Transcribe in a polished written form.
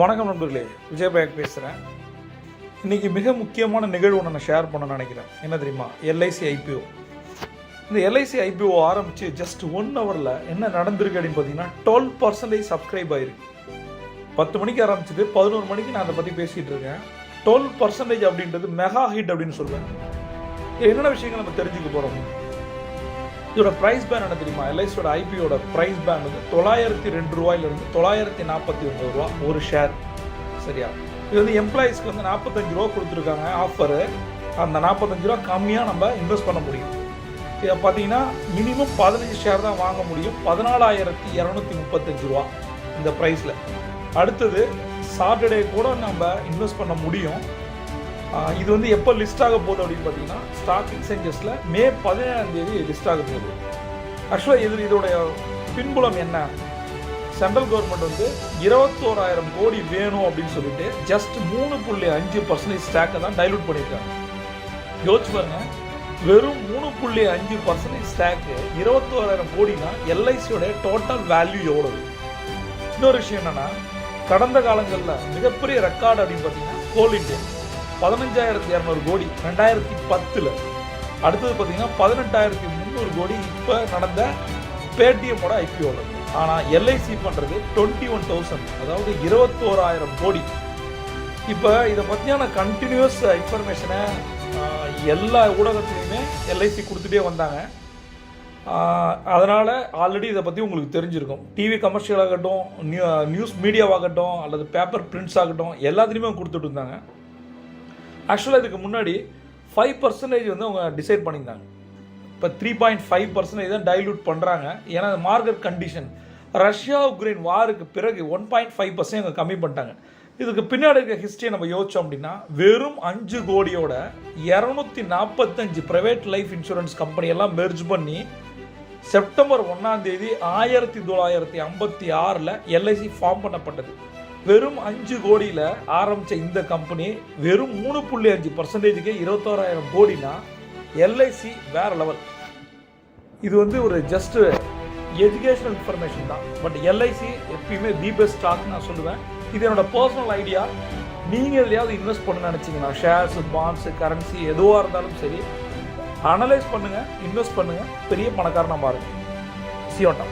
வணக்கம் நண்பர்களே, விஜயபாயக் பேசுகிறேன். இன்றைக்கி மிக முக்கியமான நிகழ்வு நான் ஷேர் பண்ண நினைக்கிறேன். என்ன தெரியுமா? LIC IPO. இந்த எல்ஐசி ஐபிஓ ஆரம்பித்து ஜஸ்ட் 1 ஹவரில் என்ன நடந்திருக்கு அப்படின்னு பார்த்தீங்கன்னா 12% சப்ஸ்கிரைப் ஆகிருக்கு. 10 மணிக்கு ஆரம்பிச்சது, 11 மணிக்கு நான் அதை பற்றி பேசிகிட்டு இருக்கேன். 12% அப்படின்றது மெகா ஹிட் அப்படின்னு சொல்லுவேன். என்னென்ன விஷயங்கள் நம்ம தெரிஞ்சுக்க போகிறோம்? இதோட ப்ரைஸ் பேன் என்ன தெரியுமா? எல்ஐசியோட ஐபிஓட ப்ரைஸ் பேன் வந்து $902 $949 ஒரு ஷேர். சரியா? இது வந்து எம்ப்ளாயீஸ்க்கு வந்து $45 கொடுத்துருக்காங்க ஆஃபரு. அந்த $45 கம்மியாக நம்ம இன்வெஸ்ட் பண்ண முடியும். இதை பார்த்தீங்கன்னா மினிமம் 15 ஷேர் தான் வாங்க முடியும். $14,235 இந்த ப்ரைஸில். அடுத்தது சாட்டர்டே கூட நம்ம இன்வெஸ்ட் பண்ண முடியும். இது வந்து எப்போ லிஸ்ட் ஆக போகுது அப்படின்னு பார்த்தீங்கன்னா ஸ்டாக் எக்ஸ்சேஞ்சஸில் மே 17 லிஸ்ட் ஆக போகுது. ஆக்சுவலாக இதோடைய பின்புலம் என்ன? சென்ட்ரல் கவர்மெண்ட் வந்து 21,000 கோடி வேணும் அப்படின்னு சொல்லிட்டு ஜஸ்ட் 3.5% ஸ்டாக்கை தான் டைலூட் பண்ணியிருக்காங்க. யோசிச்சு பாருங்க, வெறும் 3.5% ஸ்டாக்கு 21,000 கோடினா எல்ஐசியோட டோட்டல் வேல்யூ எவ்வளவு? இன்னொரு விஷயம் என்னன்னா, கடந்த காலங்களில் மிகப்பெரிய ரெக்கார்டு அப்படின்னு பார்த்தீங்கன்னா கோல் இண்டியா 15,200 கோடி 2010. அடுத்தது பார்த்தீங்கன்னா 18,300 கோடி இப்போ நடந்த பேடிஎம்மோட ஐபிஓவில். ஆனால் எல்ஐசி பண்ணுறது 21,000, அதாவது 21,000 கோடி. இப்போ இதை பற்றியான கண்டினியூஸ் இன்ஃபர்மேஷனை எல்லா ஊடகத்துலையுமே எல்ஐசி கொடுத்துட்டே வந்தாங்க. அதனால் ஆல்ரெடி இதை பற்றி உங்களுக்கு தெரிஞ்சிருக்கும். டிவி கமர்ஷியல் ஆகட்டும், நியூஸ் மீடியாவாகட்டும், அல்லது பேப்பர் பிரிண்ட்ஸ் ஆகட்டும், எல்லாத்துலேயுமே கொடுத்துட்டு இருந்தாங்க. ஆக்சுவலாக இதுக்கு முன்னாடி 5% வந்து அவங்க டிசைட் பண்ணியிருந்தாங்க. இப்போ 3.5% தான் டைல்யூட் பண்ணுறாங்க. ஏன்னா மார்க்கெட் கண்டிஷன் ரஷ்யா உக்ரைன் வாருக்கு பிறகு 1.5% அவங்க கம்மி பண்ணிட்டாங்க. இதுக்கு பின்னாடி இருக்க ஹிஸ்ட்ரியை நம்ம யோசிச்சோம் அப்படின்னா, வெறும் 5 கோடியோட 245 ப்ரைவேட் லைஃப் இன்சூரன்ஸ் கம்பெனியெல்லாம் மெர்ஜ் பண்ணி செப்டம்பர் 1 1956 எல்ஐசி ஃபார்ம் பண்ணப்பட்டது. வெறும் 5 கோடியில் ஆரம்பித்த இந்த கம்பெனி வெறும் 3.5%க்கு 21,000 கோடினா எல்ஐசி வேற லெவல். இது வந்து ஒரு ஜஸ்ட் எஜுகேஷனல் இன்ஃபர்மேஷன் தான். பட் எல்ஐசி எப்பயுமே தி பெஸ்ட் ஸ்டாக் நான் சொல்லுவேன். இது என்னோட பர்சனல் ஐடியா. நீங்கள் எதையாவது இன்வெஸ்ட் பண்ண நினச்சிங்கன்னா, ஷேர்ஸ், பாண்ட்ஸு, கரன்சி எதுவாக இருந்தாலும் சரி, அனலைஸ் பண்ணுங்கள், இன்வெஸ்ட் பண்ணுங்கள், பெரிய பணக்காரனாக மாறுங்க. சியோட்டா.